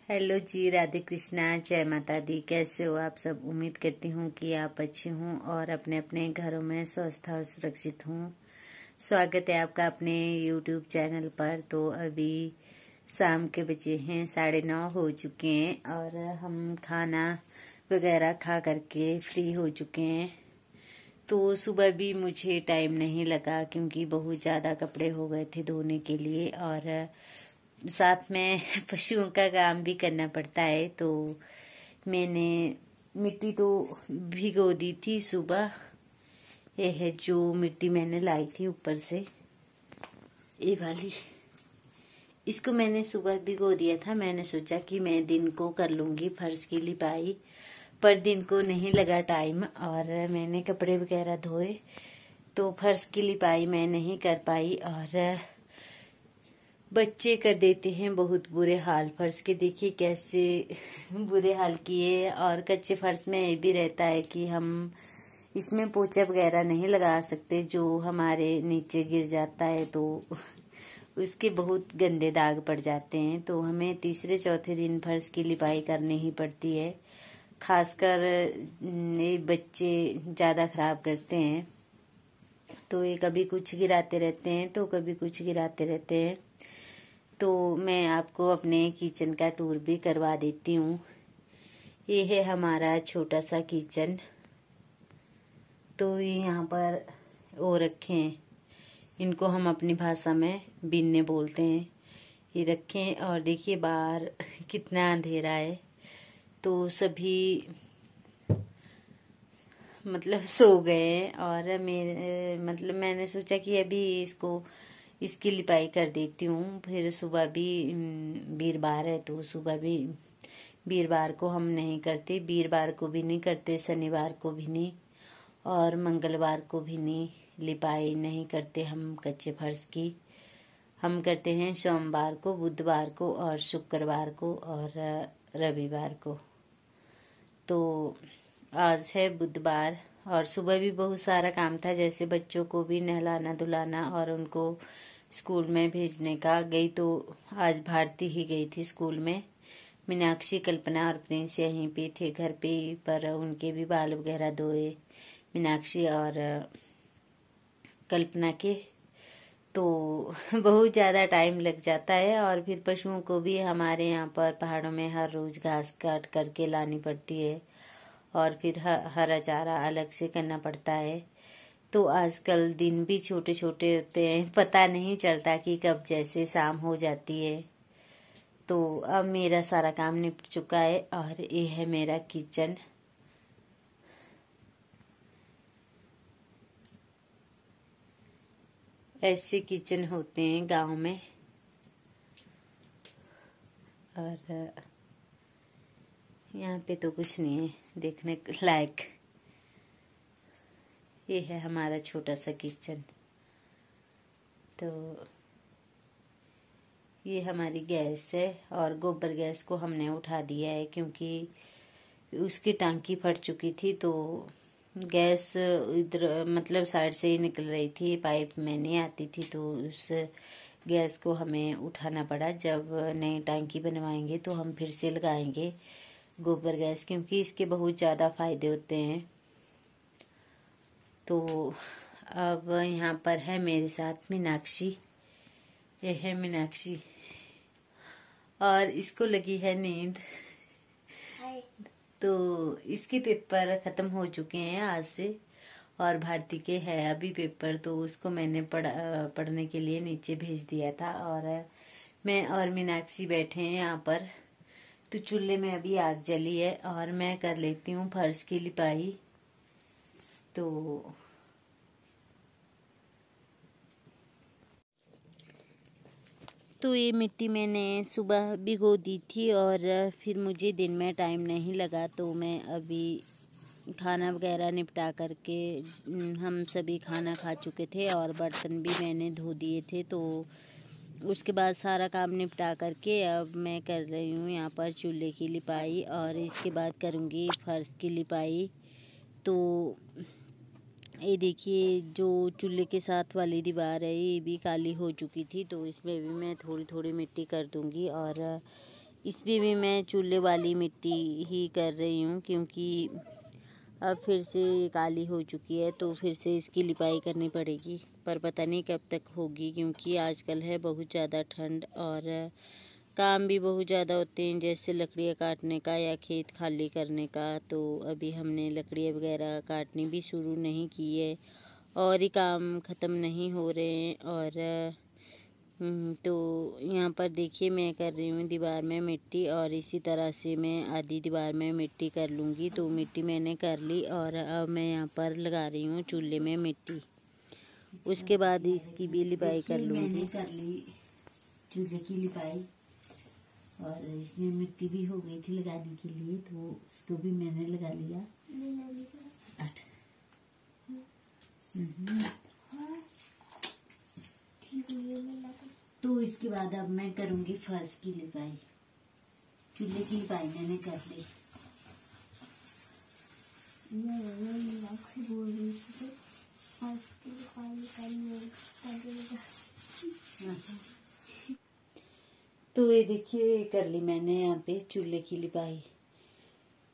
Hello जी, राधे कृष्णा, जय माता दी। कैसे हो आप सब? उम्मीद करती हूँ कि आप अच्छे हों और अपने अपने घरों में स्वस्थ और सुरक्षित हों। स्वागत है आपका अपने यूट्यूब चैनल पर। तो अभी शाम के बजे हैं 9:30 हो चुके हैं और हम खाना वगैरह खा करके फ्री हो चुके हैं। तो सुबह भी मुझे टाइम नहीं लगा क्योंकि बहुत ज़्यादा कपड़े हो गए थे धोने के लिए और साथ में पशुओं का काम भी करना पड़ता है। तो मैंने मिट्टी तो भिगो दी थी सुबह। ये है जो मिट्टी मैंने लाई थी ऊपर से, ये वाली। इसको मैंने सुबह भिगो दिया था। मैंने सोचा कि मैं दिन को कर लूंगी फर्श की लिपाई, पर दिन को नहीं लगा टाइम और मैंने कपड़े वगैरह धोए तो फर्श की लिपाई मैं नहीं कर पाई। और बच्चे कर देते हैं बहुत बुरे हाल फर्श के। देखिए कैसे बुरे हाल किए। और कच्चे फर्श में ये भी रहता है कि हम इसमें पोछा वगैरह नहीं लगा सकते, जो हमारे नीचे गिर जाता है तो उसके बहुत गंदे दाग पड़ जाते हैं। तो हमें तीसरे चौथे दिन फर्श की लिपाई करनी ही पड़ती है। खासकर ये बच्चे ज़्यादा खराब करते हैं, तो ये कभी कुछ गिराते रहते हैं तो कभी कुछ गिराते रहते हैं। तो मैं आपको अपने किचन का टूर भी करवा देती हूँ। ये है हमारा छोटा सा किचन। तो ये यहाँ पर वो रखे हैं, इनको हम अपनी भाषा में बिन्ने बोलते हैं। ये रखे हैं और देखिए बाहर कितना अंधेरा है। तो सभी मतलब सो गए हैं और मैंने सोचा कि अभी इसकी लिपाई कर देती हूँ। फिर सुबह भी वीरवार है तो सुबह भी वीरवार को हम नहीं करते, वीरवार को भी नहीं करते, शनिवार को भी नहीं और मंगलवार को भी नहीं। लिपाई नहीं करते हम कच्चे फर्श की। हम करते हैं सोमवार को, बुधवार को और शुक्रवार को और रविवार को। तो आज है बुधवार और सुबह भी बहुत सारा काम था, जैसे बच्चों को भी नहलाना धुलाना और उनको स्कूल में भेजने का। गई तो आज भारती ही गई थी स्कूल में। मीनाक्षी, कल्पना और प्रिंस यहीं पे थे घर पे ही, पर उनके भी बाल वगैरह धोए मीनाक्षी और कल्पना के। तो बहुत ज़्यादा टाइम लग जाता है। और फिर पशुओं को भी हमारे यहाँ पर पहाड़ों में हर रोज घास काट करके लानी पड़ती है और फिर हरा चारा अलग से करना पड़ता है। तो आजकल दिन भी छोटे छोटे होते हैं, पता नहीं चलता कि कब जैसे शाम हो जाती है। तो अब मेरा सारा काम निपट चुका है और ये है मेरा किचन। ऐसे किचन होते हैं गांव में। और यहाँ पे तो कुछ नहीं है देखने लायक। ये है हमारा छोटा सा किचन। तो ये हमारी गैस है और गोबर गैस को हमने उठा दिया है क्योंकि उसकी टांकी फट चुकी थी। तो गैस इधर मतलब साइड से ही निकल रही थी, पाइप में नहीं आती थी, तो उस गैस को हमें उठाना पड़ा। जब नई टांकी बनवाएंगे तो हम फिर से लगाएंगे गोबर गैस, क्योंकि इसके बहुत ज़्यादा फायदे होते हैं। तो अब यहाँ पर है मेरे साथ मीनाक्षी। ये है मीनाक्षी और इसको लगी है नींद। तो इसके पेपर खत्म हो चुके हैं आज से और भारती के है अभी पेपर, तो उसको मैंने पढ़ने के लिए नीचे भेज दिया था। और मैं और मीनाक्षी बैठे हैं यहाँ पर। तो चूल्हे में अभी आग जली है और मैं कर लेती हूँ फर्श की लिपाई। तो ये मिट्टी मैंने सुबह भिगो दी थी और फिर मुझे दिन में टाइम नहीं लगा, तो मैं अभी खाना वगैरह निपटा करके, हम सभी खाना खा चुके थे और बर्तन भी मैंने धो दिए थे। तो उसके बाद सारा काम निपटा करके अब मैं कर रही हूँ यहाँ पर चूल्हे की लिपाई और इसके बाद करूँगी फर्श की लिपाई। तो ये देखिए जो चूल्हे के साथ वाली दीवार है ये भी काली हो चुकी थी, तो इसमें भी मैं थोड़ी थोड़ी मिट्टी कर दूंगी। और इसमें भी मैं चूल्हे वाली मिट्टी ही कर रही हूँ, क्योंकि अब फिर से काली हो चुकी है तो फिर से इसकी लिपाई करनी पड़ेगी। पर पता नहीं कब तक होगी, क्योंकि आजकल है बहुत ज़्यादा ठंड और काम भी बहुत ज़्यादा होते हैं, जैसे लकड़ियाँ काटने का या खेत खाली करने का। तो अभी हमने लकड़ियाँ वगैरह काटनी भी शुरू नहीं की है और ये काम ख़त्म नहीं हो रहे हैं। और तो यहाँ पर देखिए मैं कर रही हूँ दीवार में मिट्टी, और इसी तरह से मैं आधी दीवार में मिट्टी कर लूँगी। तो मिट्टी मैंने कर ली और अब मैं यहाँ पर लगा रही हूँ चूल्हे में मिट्टी। उसके बाद इसकी भी लिपाई कर लूँगी। मैंने कर ली चूल्हे की लिपाई और इसमें मिट्टी भी हो गई थी लगाने के लिए, तो उसको भी मैंने लगा लिया। 8 तो इसके बाद अब मैं करूँगी फर्श की लिपाई। चूल्हे की लिपाई मैंने कर ली। तो ये देखिए कर ली मैंने यहाँ पे चूल्हे की लिपाई।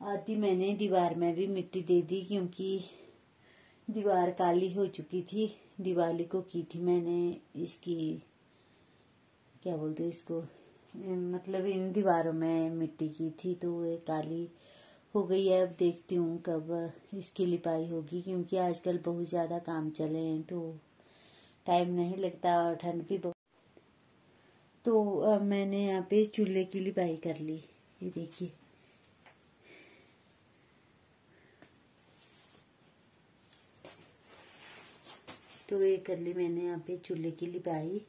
आधी मैंने दीवार में भी मिट्टी दे दी, क्योंकि दीवार काली हो चुकी थी। दिवाली को की थी मैंने इसकी, क्या बोलते इसको, मतलब इन दीवारों में मिट्टी की थी तो ये काली हो गई है। अब देखती हूँ कब इसकी लिपाई होगी, क्योंकि आजकल बहुत ज़्यादा काम चले हैं तो टाइम नहीं लगता और ठंड भी बहुत। तो अब मैंने यहाँ पे चूल्हे की लिपाई कर ली। ये देखिए तो ये कर ली मैंने यहाँ पे चूल्हे की लिपाई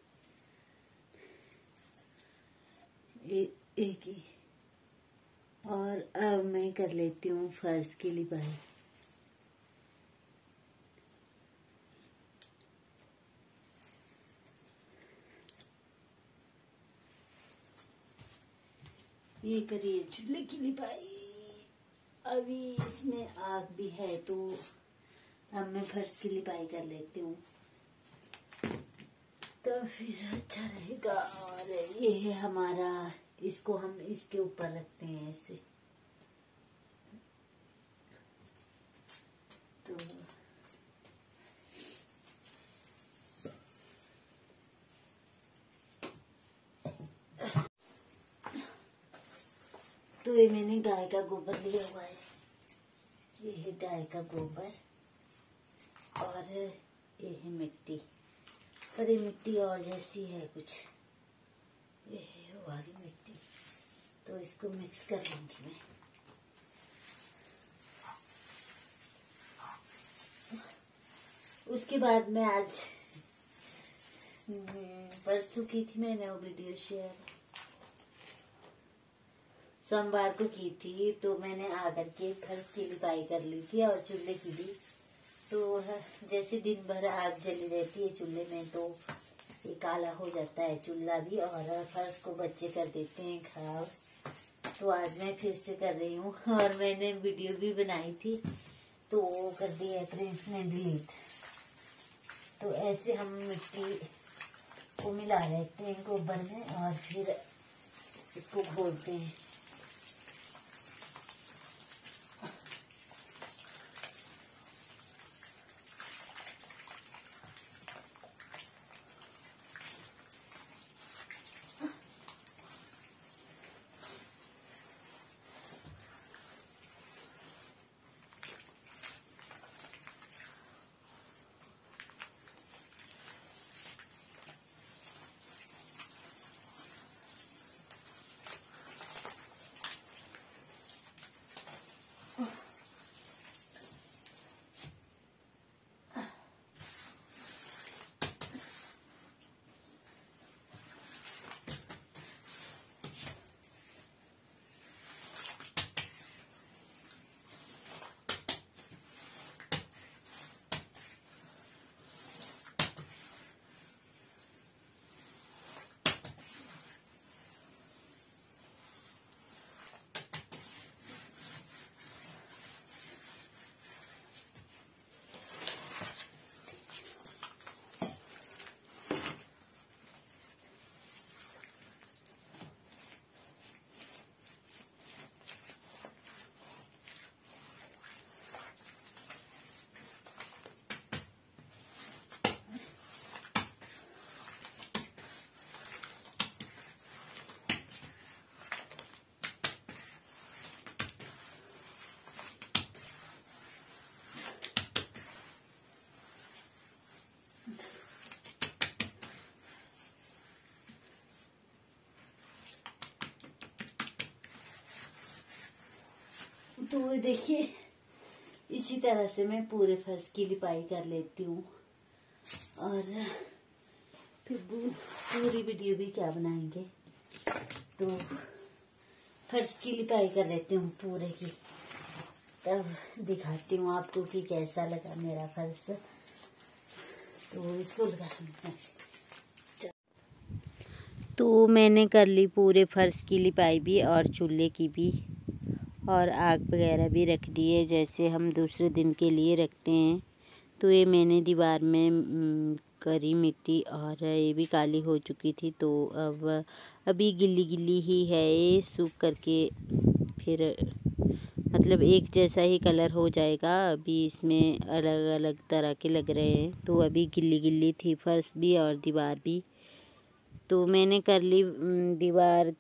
एक ही। और अब मैं कर लेती हूँ फर्श की लिपाई। ये करिए चूल्हे की लिपाई। अभी इसमें आग भी है तो अब मैं फर्श की लिपाई कर लेती हूँ, तो फिर अच्छा रहेगा। और ये है हमारा, इसको हम इसके ऊपर रखते हैं ऐसे। तो ये मैंने गाय का गोबर लिया हुआ है। ये है गाय का गोबर और ये है मिट्टी। पर ये मिट्टी और जैसी है कुछ, ये है वो वाली मिट्टी। तो इसको मिक्स कर लूंगी मैं। उसके बाद में आज परसों की थी मैंने वो वीडियो शेयर, सोमवार को की थी। तो मैंने आकर के फर्श की लिपाई कर ली थी और चूल्हे की भी। तो जैसे दिन भर आग जली रहती है चूल्हे में तो ये काला हो जाता है चूल्हा भी, और फर्श को बच्चे कर देते हैं खराब। तो आज मैं फिर से कर रही हूँ और मैंने वीडियो भी बनाई थी तो वो कर दिया प्रिंस ने डिलीट। तो ऐसे हम मिट्टी को मिला लेते हैं गोबर में और फिर इसको घोलते हैं। तो देखिए इसी तरह से मैं पूरे फर्श की लिपाई कर लेती हूँ। और फिर पूरी वीडियो भी क्या बनाएंगे, तो फर्श की लिपाई कर लेती हूँ पूरे की, तब दिखाती हूँ आपको कि कैसा लगा मेरा फर्श। तो इसको लगा तो मैंने कर ली पूरे फर्श की लिपाई भी और चूल्हे की भी, और आग वगैरह भी रख दी है जैसे हम दूसरे दिन के लिए रखते हैं। तो ये मैंने दीवार में करी मिट्टी, और ये भी काली हो चुकी थी, तो अब अभी गिल्ली गिल्ली ही है, ये सूख करके फिर मतलब एक जैसा ही कलर हो जाएगा। अभी इसमें अलग अलग तरह के लग रहे हैं, तो अभी गिल्ली गिल्ली थी फर्श भी और दीवार भी। तो मैंने कर ली दीवार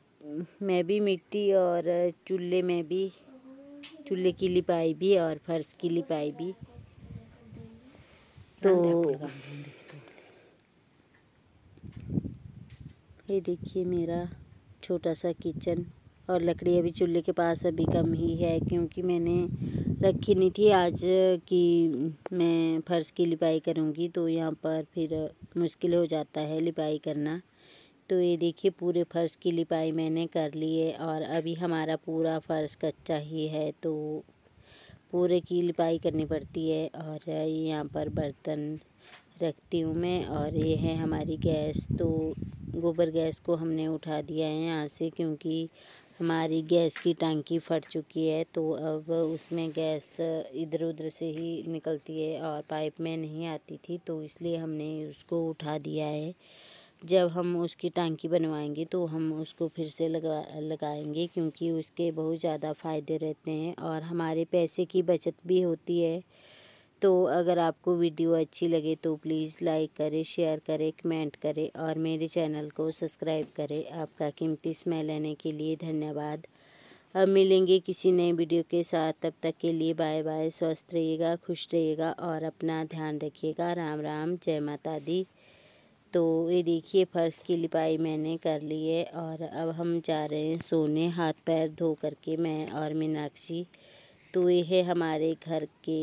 में भी मिट्टी, और चूल्हे में भी, चूल्हे की लिपाई भी और फर्श की लिपाई भी। तो ये देखिए मेरा छोटा सा किचन, और लकड़ी अभी चूल्हे के पास अभी कम ही है, क्योंकि मैंने रखी नहीं थी आज कि मैं फर्श की लिपाई करूँगी, तो यहाँ पर फिर मुश्किल हो जाता है लिपाई करना। तो ये देखिए पूरे फर्श की लिपाई मैंने कर ली है, और अभी हमारा पूरा फर्श कच्चा ही है, तो पूरे की लिपाई करनी पड़ती है। और यहाँ पर बर्तन रखती हूँ मैं, और ये है हमारी गैस। तो गोबर गैस को हमने उठा दिया है यहाँ से, क्योंकि हमारी गैस की टंकी फट चुकी है, तो अब उसमें गैस इधर उधर से ही निकलती है और पाइप में नहीं आती थी, तो इसलिए हमने उसको उठा दिया है। जब हम उसकी टांकी बनवाएंगे तो हम उसको फिर से लगाएंगे, क्योंकि उसके बहुत ज़्यादा फ़ायदे रहते हैं और हमारे पैसे की बचत भी होती है। तो अगर आपको वीडियो अच्छी लगे तो प्लीज़ लाइक करें, शेयर करें, कमेंट करें और मेरे चैनल को सब्सक्राइब करें। आपका कीमती समय लेने के लिए धन्यवाद। अब मिलेंगे किसी नए वीडियो के साथ, तब तक के लिए बाय बाय। स्वस्थ रहिएगा, खुश रहिएगा और अपना ध्यान रखिएगा। राम राम, जय माता दी। तो ये देखिए फर्श की लिपाई मैंने कर ली है, और अब हम जा रहे हैं सोने, हाथ पैर धो करके, मैं और मीनाक्षी। तो ये है हमारे घर के,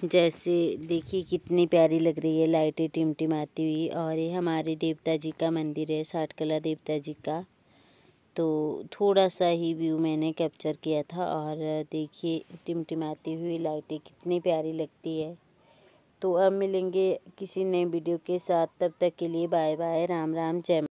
जैसे देखिए कितनी प्यारी लग रही है लाइटें टिमटिमाती हुई। और ये हमारे देवता जी का मंदिर है, साटकला देवता जी का। तो थोड़ा सा ही व्यू मैंने कैप्चर किया था, और देखिए टिमटिमाती हुई लाइटें कितनी प्यारी लगती है। तो अब मिलेंगे किसी नए वीडियो के साथ, तब तक के लिए बाय बाय, राम राम, जय।